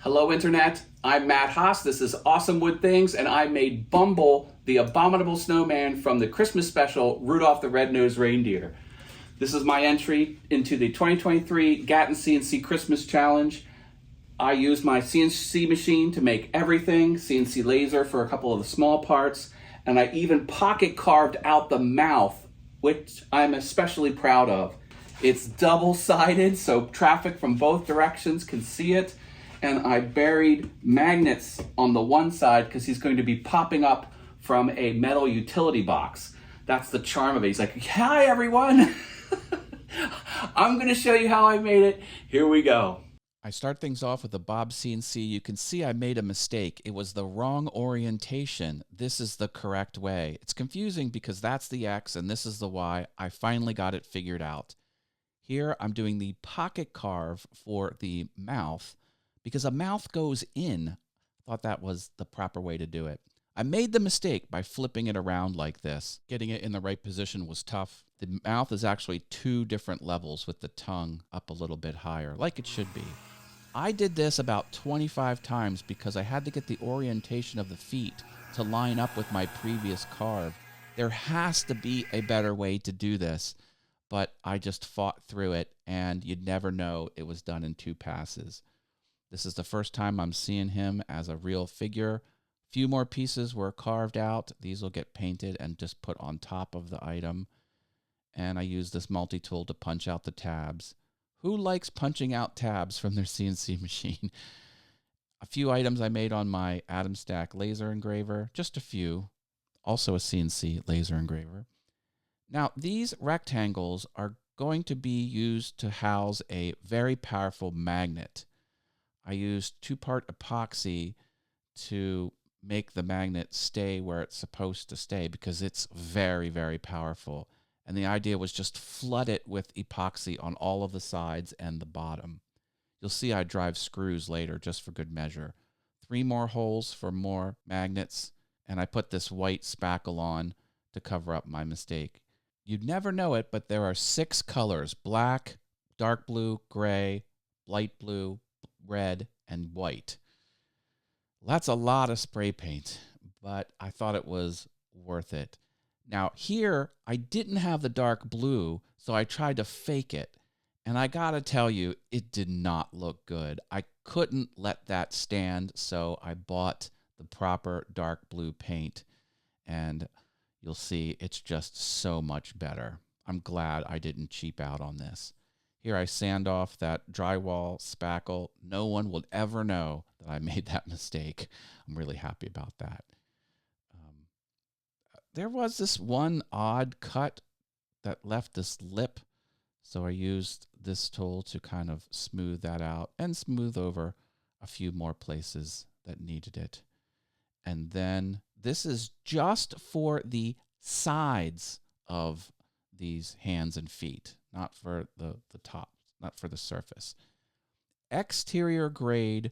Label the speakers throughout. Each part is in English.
Speaker 1: Hello Internet, I'm Matt Haas, this is Awesome Wood Things, and I made Bumble, the Abominable Snowman from the Christmas special, Rudolph the Red-Nosed Reindeer. This is my entry into the 2023 Gatton CNC Christmas Challenge. I used my CNC machine to make everything, CNC laser for a couple of the small parts, and I even pocket carved out the mouth, which I'm especially proud of. It's double-sided, so traffic from both directions can see it. And I buried magnets on the one side because he's going to be popping up from a metal utility box. That's the charm of it. He's like, hi everyone. I'm going to show you how I made it. Here we go.
Speaker 2: I start things off with a Bob CNC. You can see I made a mistake. It was the wrong orientation. This is the correct way. It's confusing because that's the X and this is the Y. I finally got it figured out. Here I'm doing the pocket carve for the mouth because a mouth goes in. Thought that was the proper way to do it. I made the mistake by flipping it around like this. Getting it in the right position was tough. The mouth is actually two different levels with the tongue up a little bit higher, like it should be. I did this about 25 times because I had to get the orientation of the feet to line up with my previous carve. There has to be a better way to do this, but I just fought through it, and you'd never know it was done in 2 passes. This is the first time I'm seeing him as a real figure. A few more pieces were carved out. These will get painted and just put on top of the item. And I use this multi-tool to punch out the tabs. Who likes punching out tabs from their CNC machine? A few items I made on my Atom Stack laser engraver. Just a few. Also a CNC laser engraver. Now, these rectangles are going to be used to house a very powerful magnet. I used 2-part epoxy to make the magnet stay where it's supposed to stay because it's very, very powerful. And the idea was just flood it with epoxy on all of the sides and the bottom. You'll see I drive screws later just for good measure. 3 more holes for more magnets, and I put this white spackle on to cover up my mistake. You'd never know it, but there are 6 colors: black, dark blue, gray, light blue, red, and white. That's a lot of spray paint, but I thought it was worth it. Now here, I didn't have the dark blue, so I tried to fake it. And I gotta tell you, it did not look good. I couldn't let that stand, so I bought the proper dark blue paint. And you'll see it's just so much better. I'm glad I didn't cheap out on this. Here I sand off that drywall spackle. No one will ever know that I made that mistake. I'm really happy about that. There was this one odd cut that left this lip, so I used this tool to kind of smooth that out and smooth over a few more places that needed it. And then this is just for the sides of these hands and feet, not for the top, not for the surface. Exterior grade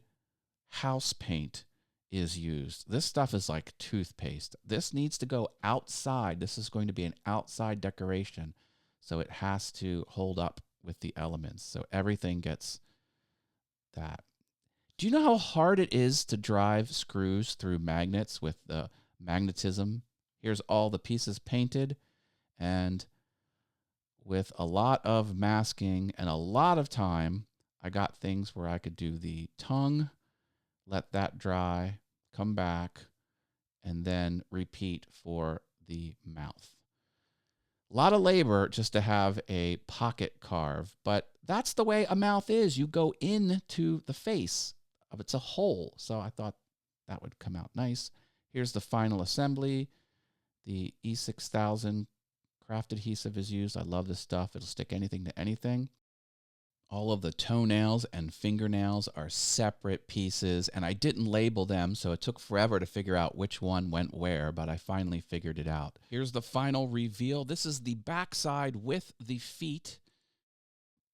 Speaker 2: house paint is used. This stuff is like toothpaste. This needs to go outside. This is going to be an outside decoration, so it has to hold up with the elements. So everything gets that. Do you know how hard it is to drive screws through magnets with the magnetism? Here's all the pieces painted, and with a lot of masking and a lot of time, I got things where I could do the tongue, let that dry, come back, and then repeat for the mouth. A lot of labor just to have a pocket carve, but that's the way a mouth is. You go into the face. It's a hole, so I thought that would come out nice. Here's the final assembly. The E6000 craft adhesive is used. I love this stuff. It'll stick anything to anything. All of the toenails and fingernails are separate pieces, and I didn't label them, so it took forever to figure out which one went where, but I finally figured it out. Here's the final reveal. This is the backside with the feet.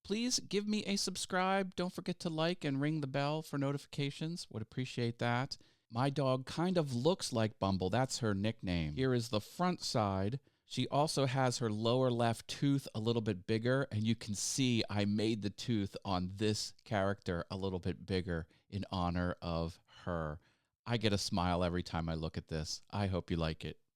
Speaker 2: Please give me a subscribe. Don't forget to like and ring the bell for notifications. Would appreciate that. My dog kind of looks like Bumble. That's her nickname. Here is the front side. She also has her lower left tooth a little bit bigger, and you can see I made the tooth on this character a little bit bigger. in honor of her. I get a smile every time I look at this. I hope you like it.